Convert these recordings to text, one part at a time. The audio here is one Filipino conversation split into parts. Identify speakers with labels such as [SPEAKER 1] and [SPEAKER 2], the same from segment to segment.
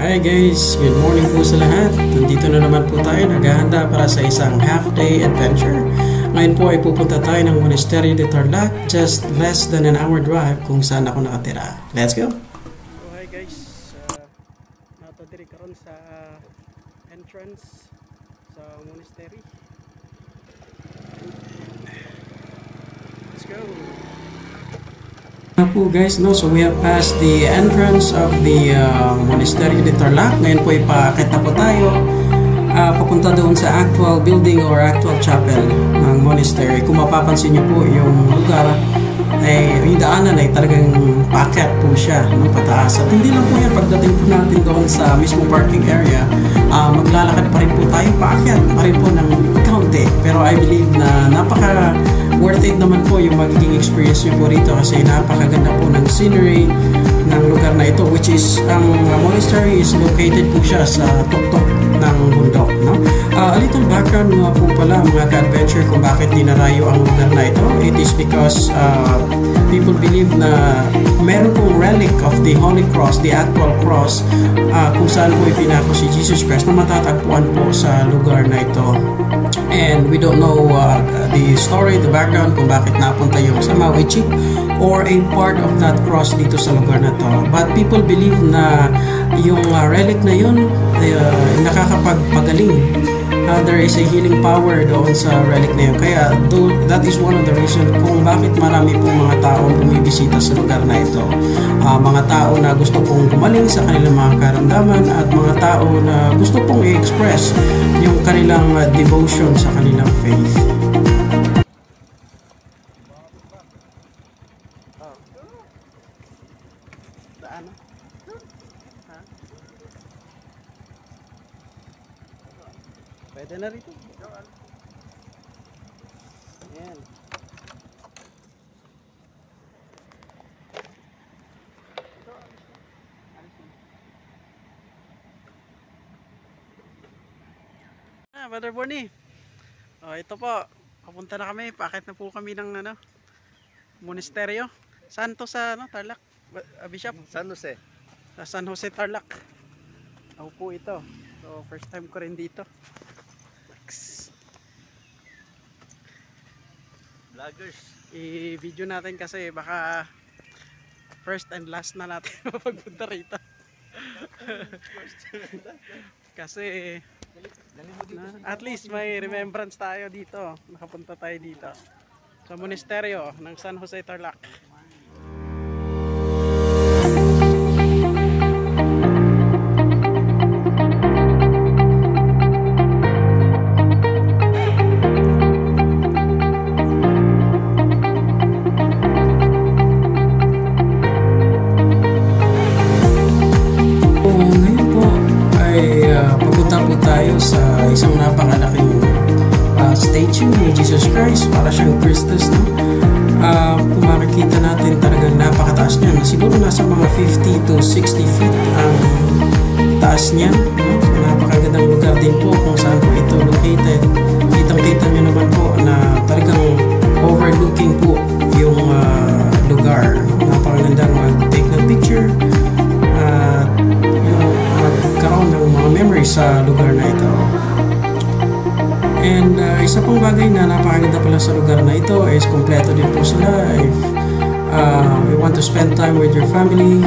[SPEAKER 1] Hi guys, good morning po sa lahat. Nandito na naman po tayo, naghahanda para sa isang half-day adventure. Ngayon po ay pupunta tayo ng Monastery de Tarlac, just less than an hour drive kung saan ako nakatira. Let's go! So hi guys, natadiri karon sa entrance sa monastery. Let's go! Po guys, no, so we have passed the entrance of the Monastery de Tarlac. Ngayon po ipaakit na po tayo papunta doon sa actual building or actual chapel ng monastery. Kung mapapansin nyo po yung lugar ay yung daanan ay talagang paakyat po siya ng pataas. At hindi lang po yan, pagdating po natin doon sa mismo parking area, maglalakad pa rin po tayo paakyat pa rin po ng kaunti. Pero I believe na napaka worth it naman po yung magiging experience nyo po rito kasi napakaganda po ng scenery ng lugar na ito, which is ang monastery is located po siya sa tuktok ng bundok, no? A little background nga po pala mga ka-adventure kung bakit dinarayo ang lugar na ito. It is because people believe na meron pong relic of the Holy Cross, the actual cross, kung saan po ipinako si Jesus Christ na matatagpuan po sa lugar na ito. And we don't know the story, the background kung bakit napunta yung sa Mawichik or a part of that cross dito sa lugar na to. But people believe na yung relic na yun nakakapagpagaling. There is a healing power doon sa relic na yun. Kaya that is one of the reasons kung bakit marami pong mga taong bumibisita sa lugar na ito. Mga tao na gusto pong gumaling sa kanilang mga karamdaman at mga tao na gusto pong i-express yung kanilang devotion sa kanilang faith. Pwede na rito. Ayan. Brother Bonnie. Ito po. Papunta na kami. Paakit na po kami ng monasteryo. Saan to sa Tarlac? Bishop?
[SPEAKER 2] San Jose.
[SPEAKER 1] Sa San Jose, Tarlac. Ako po ito. So, first time ko rin dito.
[SPEAKER 2] Vloggers.
[SPEAKER 1] I-video natin kasi baka first and last na natin mapagpunta rito. Kasi at least may remembrance tayo dito. Nakapunta tayo dito sa monasteryo ng San Jose, Tarlac. Sa isang napakalaking statue ni Jesus Christ, para siyang Christus, no? Kung makikita natin talagang napakataas niya, siguro nasa mga 50 to 60 feet ang taas niya, no? So, napakagandang lugar din po kung saan po ito located. Kitang-kita niyo naman po na talagang overlooking po yung lugar. Napakagandang mag-take ng picture at magkaroon ng mga memories sa lugar na ito. And isa pong bagay na napakaganda pala sa lugar na ito is kompleto din po sila. If you want to spend time with your family,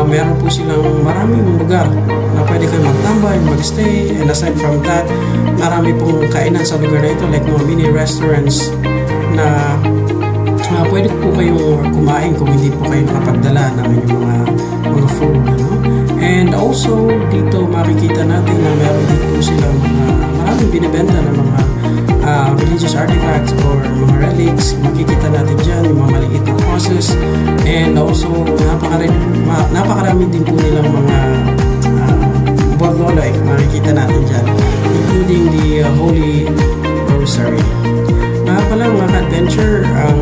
[SPEAKER 1] meron po silang maraming lugar na pwede kayo magtambay, magstay, and aside from that, marami pong kainan sa lugar na ito like mga mini restaurants na pwede po kayong kumain kung hindi po kayo nakapagdala ng inyong mga food, no? And also dito makikita natin na meron din po silang maraming binibenta ng mga religious artifacts or mga relics. Makikita natin dyan yung mga maliit na crosses, and also napakarami din po nilang mga bordoloy makikita natin dyan, including the Holy Rosary. Pala mga ka-adventure, ang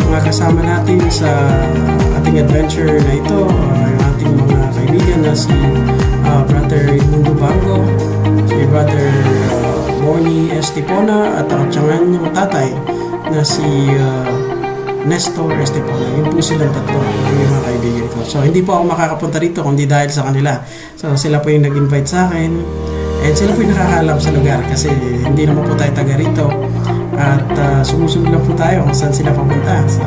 [SPEAKER 1] mga kasama natin sa ating adventure na ito, yung ating mga kaibigan na si Brother Mundo Bango, si Brother Bonnie Estipona, at ang tiyangan niyang tatay na si Nestor Estipona. Yun po silang tatlo, yung mga kaibigan ko. So hindi po ako makakapunta rito kundi dahil sa kanila. So sila po yung nag-invite sa akin, and sila po yung nakakaalam sa lugar kasi hindi naman po tayo taga rito, at sumusunod lang po tayo kung saan sila papunta. So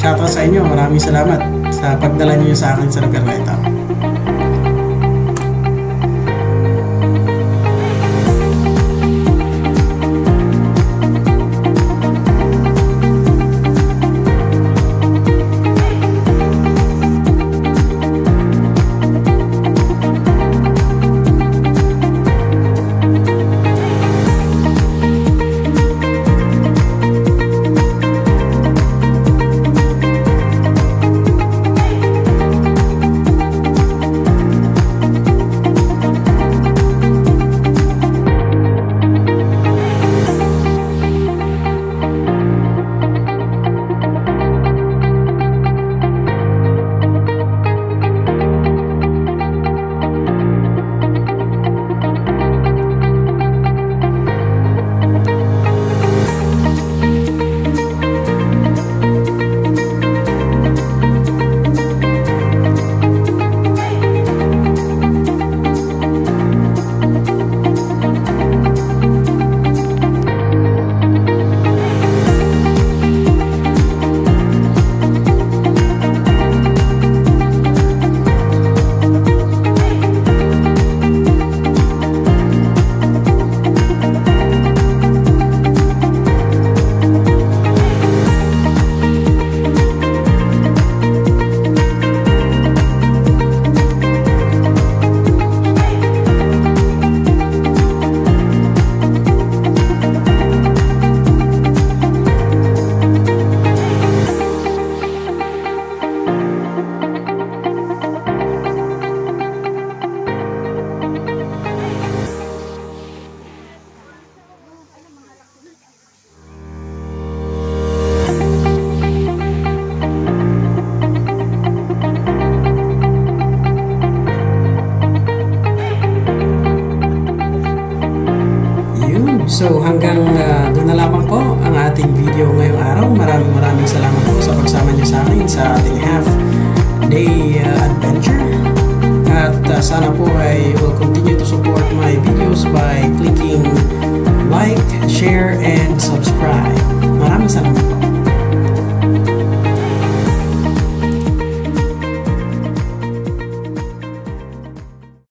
[SPEAKER 1] shoutout sa inyo, maraming salamat sa pagdala niyo sa akin sa lugar na ito. So hanggang doon na lamang po ang ating video ngayong araw. Maraming salamat po sa pagsama niyo sa akin sa ating